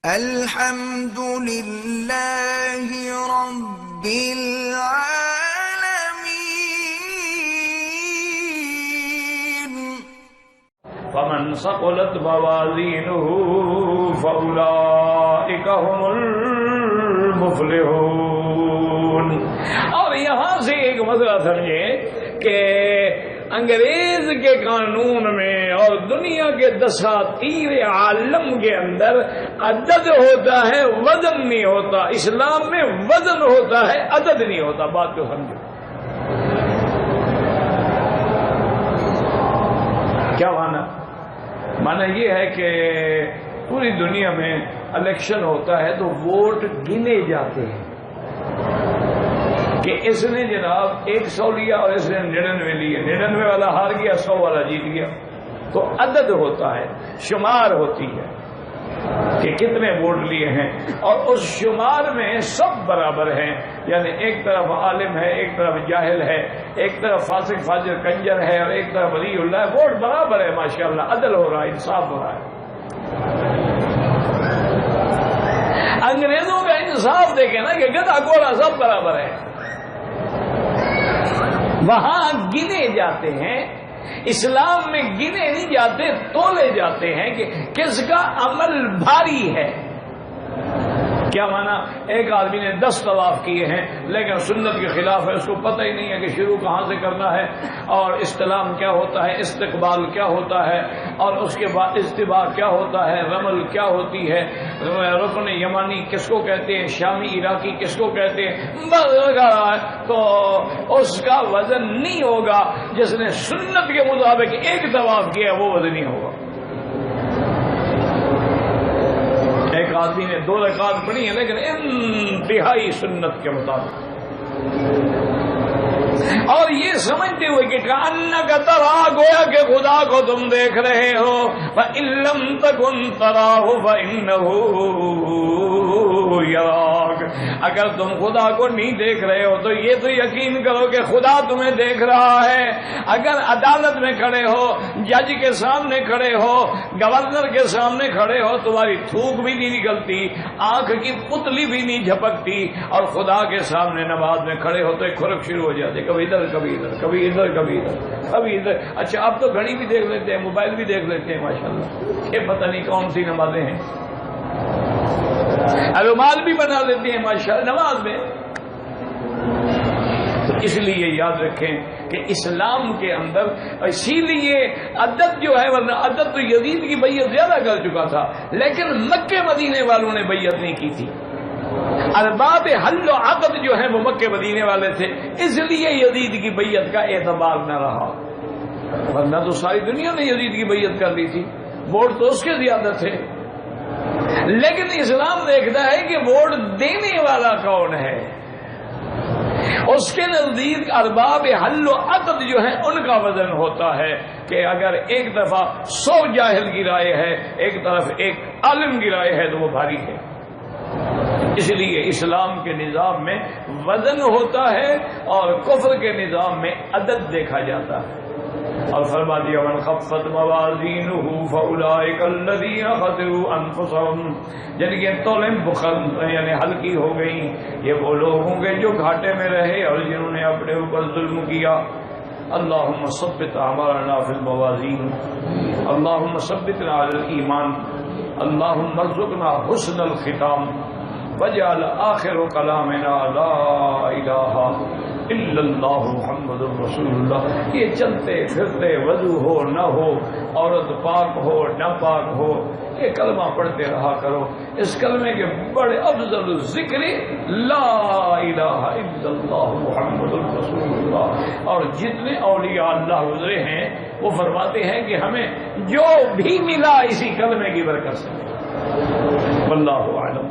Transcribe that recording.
الحمد للہ رب العالمین۔ فمن ثقلت موازینہ فاولئک هم المفلحون۔ اور یہاں سے ایک مسئلہ سمجھیں کہ انگریز کے قانون میں اور دنیا کے دساتیر عالم کے اندر عدد ہوتا ہے، وزن نہیں ہوتا۔ اسلام میں وزن ہوتا ہے، عدد نہیں ہوتا۔ بات کو سمجھو، کیا معنی یہ ہے کہ پوری دنیا میں الیکشن ہوتا ہے تو ووٹ گنے جاتے ہیں کہ اس نے جناب 100 لیا اور اس نے 99 لیے، 99 والا ہار گیا، 100 والا جیت گیا۔ تو عدد ہوتا ہے، شمار ہوتی ہے کہ کتنے ووٹ لیے ہیں، اور اس شمار میں سب برابر ہیں۔ یعنی ایک طرف عالم ہے، ایک طرف جاہل ہے، ایک طرف فاسق فاجر کنجر ہے، اور ایک طرف ولی اللہ ہے۔ ووٹ برابر ہے، ماشاءاللہ، عدل ہو رہا ہے، انصاف ہو رہا ہے۔ انگریزوں کا انصاف دیکھیں نا کہ گدھا گھوڑا سب برابر ہے۔ وہاں گنے جاتے ہیں، اسلام میں گنے نہیں جاتے، تولے جاتے ہیں کہ کس کا عمل بھاری ہے۔ کیا مانا؟ ایک آدمی نے 10 طواف کیے ہیں لیکن سنت کے خلاف ہے، اس کو پتہ ہی نہیں ہے کہ شروع کہاں سے کرنا ہے، اور استلام کیا ہوتا ہے، استقبال کیا ہوتا ہے، اور اس کے بعد استباء کیا ہوتا ہے، رمل کیا ہوتی ہے، رکن یمانی کس کو کہتے ہیں، شامی عراقی کس کو کہتے ہیں، تو اس کا وزن نہیں ہوگا۔ جس نے سنت کے مطابق ایک طواف کیا وہ وزن نہیں ہوگا۔ ایک آدمی نے 2 رکعت پڑھی ہیں لیکن انتہائی سنت کے مطابق، اور یہ سمجھتے ہوئے کہ کأنک ترا، گویا کہ خدا کو تم دیکھ رہے ہو، فإن لم تکن تراہ فإنہ یراک۔ اگر تم خدا کو نہیں دیکھ رہے ہو تو یہ تو یقین کرو کہ خدا تمہیں دیکھ رہا ہے۔ اگر عدالت میں کھڑے ہو، جج کے سامنے کھڑے ہو، گورنر کے سامنے کھڑے ہو، تمہاری تھوک بھی نہیں نکلتی، آنکھ کی پتلی بھی نہیں جھپکتی، اور خدا کے سامنے نماز میں کھڑے ہو تو ایک کھرک شروع ہو جاتی، کبھی ادھر کبھی ادھر، کبھی ادھر کبھی ادھر، کبھی ادھر۔ اچھا اب تو گھڑی بھی دیکھ لیتے ہیں، موبائل بھی دیکھ لیتے ہیں، ماشاءاللہ، یہ پتہ نہیں کون سی نمازیں ہیں، رومال بھی بنا لیتے ہیں ماشاءاللہ نماز میں۔ تو اس لیے یاد رکھیں کہ اسلام کے اندر اسی لیے عدد جو ہے، ورنہ عدد تو یزید کی بیعت زیادہ کر چکا تھا، لیکن مکے مدینے والوں نے بیعت نہیں کی تھی۔ ارباب حل و عقد جو ہیں وہ مکے مدینے والے تھے، اس لیے یزید کی بیعت کا اعتبار نہ رہا، ورنہ تو ساری دنیا نے یزید کی بیعت کر لی تھی، ووٹ تو اس کے زیادہ تھے۔ لیکن اسلام دیکھتا ہے کہ ووٹ دینے والا کون ہے، اس کے نزدیک ارباب حل و عقد جو ہیں ان کا وزن ہوتا ہے کہ اگر ایک دفعہ 100 جاہل کی رائے ہے، ایک طرف ایک عالم کی رائے ہے تو وہ بھاری ہے۔ اس لیے اسلام کے نظام میں وزن ہوتا ہے اور کفر کے نظام میں عدد دیکھا جاتا ہے۔ اور فرما دیا من خفت موازینہ فاولئک الذین خسروا انفسهم، جن کی تولیں یعنی ہلکی ہو گئی، یہ وہ لوگ ہوں گے جو گھاٹے میں رہے اور جنہوں نے اپنے اوپر ظلم کیا۔ اللہم ثبت اعمالنا فی الموازین، اللہم ثبتنا علی الایمان، اللہم ارزقنا حسن الختام، واجعل آخر کلامنا لا الہ الا اللہ محمد رسول اللہ۔ یہ چلتے پھرتے وضو ہو نہ ہو، عورت پاک ہو نہ پاک ہو، یہ کلمہ پڑھتے رہا کرو۔ اس کلمے کے بڑے افضل ذکر لا الہ الا اللہ محمد رسول اللہ۔ اور جتنے اولیاء اللہ گزرے ہیں وہ فرماتے ہیں کہ ہمیں جو بھی ملا اسی کلمے کی برکت سے۔ واللہ اعلم۔